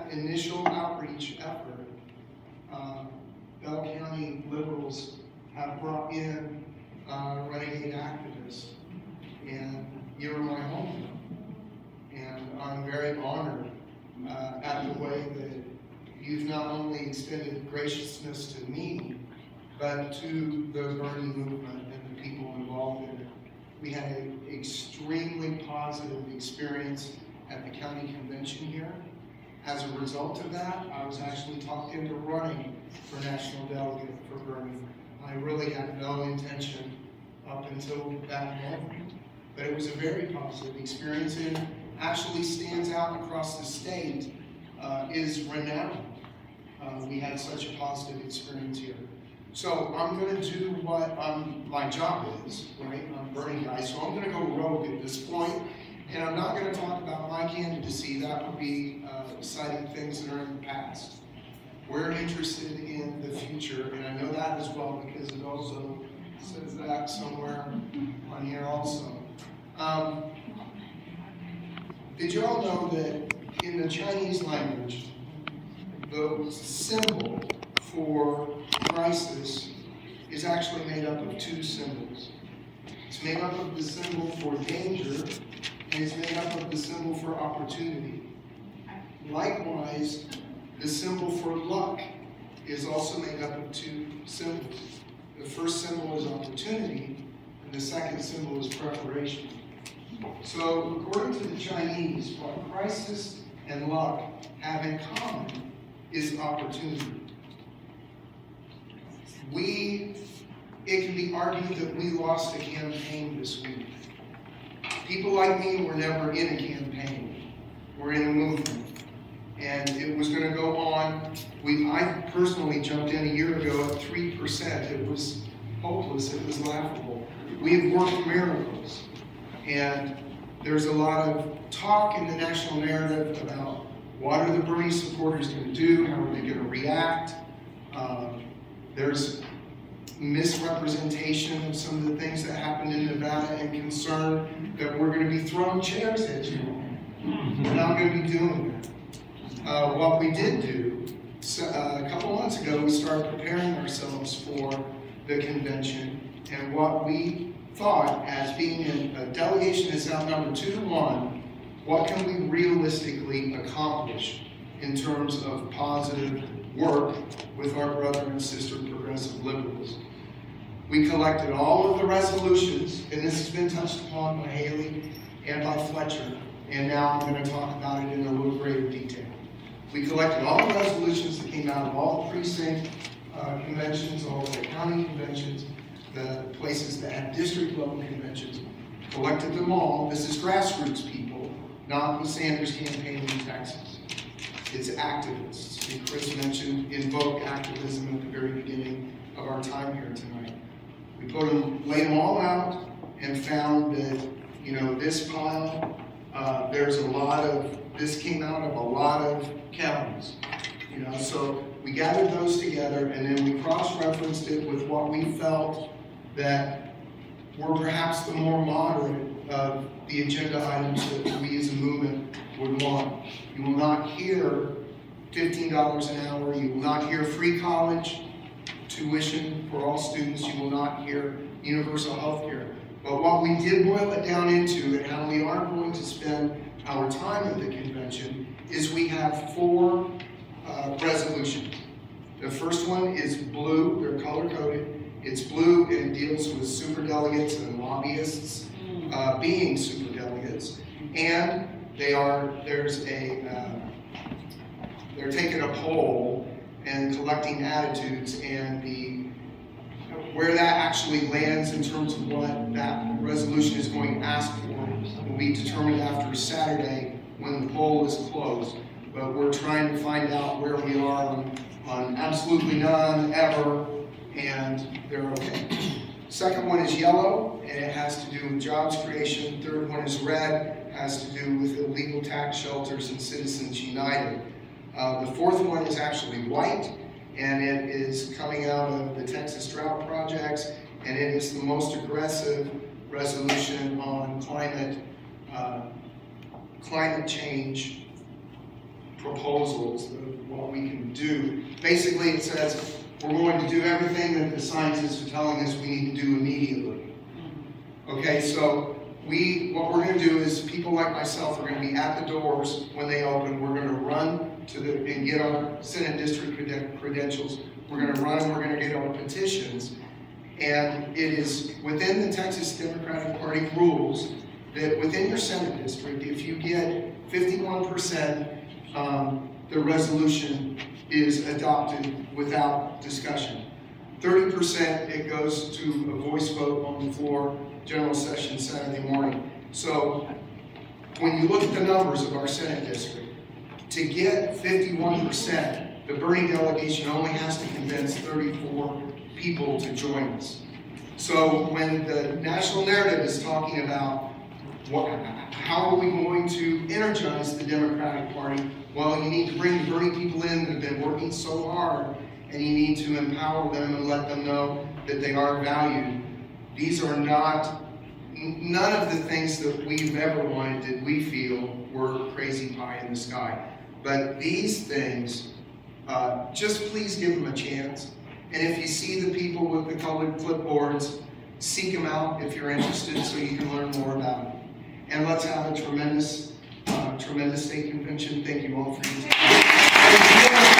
that initial outreach effort, Bell County liberals have brought in renegade activists, and you're my home. And I'm very honored at the way that you've not only extended graciousness to me, but to the Bernie movement and the people involved in it. We had an extremely positive experience at the county convention here. As a result of that, I was actually talked into running for National Delegate for Bernie. I really had no intention up until that moment, but it was a very positive experience and actually stands out across the state, is renowned. We had such a positive experience here. So I'm going to do what my job is, right? I'm a Bernie guy, so I'm going to go rogue at this point, and I'm not going to talk about my candidacy. That would be citing things that are in the past. We're interested in the future, and I know that as well because it also says that somewhere on here also. Did you all know that in the Chinese language, the symbol for crisis is actually made up of two symbols? It's made up of the symbol for danger, and it's made up of the symbol for opportunity. Likewise, the symbol for luck is also made up of two symbols. The first symbol is opportunity, and the second symbol is preparation. So, according to the Chinese, what crisis and luck have in common is opportunity. It can be argued that we lost a campaign this week. People like me were never in a campaign. We're in a movement. And it was going to go on. I personally jumped in a year ago at 3%. It was hopeless. It was laughable. We've worked miracles. And there's a lot of talk in the national narrative about what are the Bernie supporters going to do, how are they going to react. There's misrepresentation of some of the things that happened in Nevada and concern that we're going to be throwing chairs at you. We're not going to be doing that. What we did do, a couple months ago, we started preparing ourselves for the convention, and what we thought, as being a delegation is outnumbered 2-to-1, what can we realistically accomplish in terms of positive work with our brother and sister progressive liberals? We collected all of the resolutions, and this has been touched upon by Haley and by Fletcher, and now I'm going to talk about it in a little greater detail. We collected all the resolutions that came out of all the precinct conventions, all the county conventions, the places that had district level conventions, collected them all. This is grassroots people, not the Sanders campaign in Texas. It's activists. And Chris mentioned invoke activism at the very beginning of our time here tonight. We laid them all out and found that, this pile, this came out of a lot of counties. So we gathered those together, and then we cross-referenced it with what we felt that were perhaps the more moderate of the agenda items that we as a movement would want. You will not hear $15 an hour. You will not hear free college tuition for all students. You will not hear universal health care. But what we did boil it down into, and how we are going to spend our time at the convention, is we have 4 resolutions. The first one is blue. They're color-coded. It's blue, and it deals with superdelegates and lobbyists being superdelegates. And they're taking a poll and collecting attitudes, and where that actually lands in terms of what that resolution is going to ask for will be determined after Saturday when the poll is closed. But we're trying to find out where we are on absolutely none, ever, and they're okay. Second one is yellow, and it has to do with jobs creation. Third one is red, has to do with illegal tax shelters and Citizens United. The fourth one is actually white, and it is coming out of the Texas Drought Projects, and it is the most aggressive resolution on climate change proposals of what we can do. Basically, it says we're going to do everything that the scientists are telling us we need to do immediately. Okay, so what we're going to do is people like myself are going to be at the doors when they open. We're going to run and get our Senate district credentials. We're going to run and we're going to get our petitions. And it is within the Texas Democratic Party rules that within your Senate district, if you get 51%, the resolution is adopted without discussion. 30%, it goes to a voice vote on the floor, general session Saturday morning. So when you look at the numbers of our Senate district, to get 51%, the Bernie delegation only has to convince 34 people to join us. So when the national narrative is talking about how are we going to energize the Democratic Party, well, you need to bring the Bernie people in that have been working so hard, and you need to empower them and let them know that they are valued. These are none of the things that we've ever wanted did we feel were crazy pie in the sky. But these things, just please give them a chance. And if you see the people with the colored clipboards, seek them out if you're interested so you can learn more about it. And let's have a tremendous state convention. Thank you all for your time.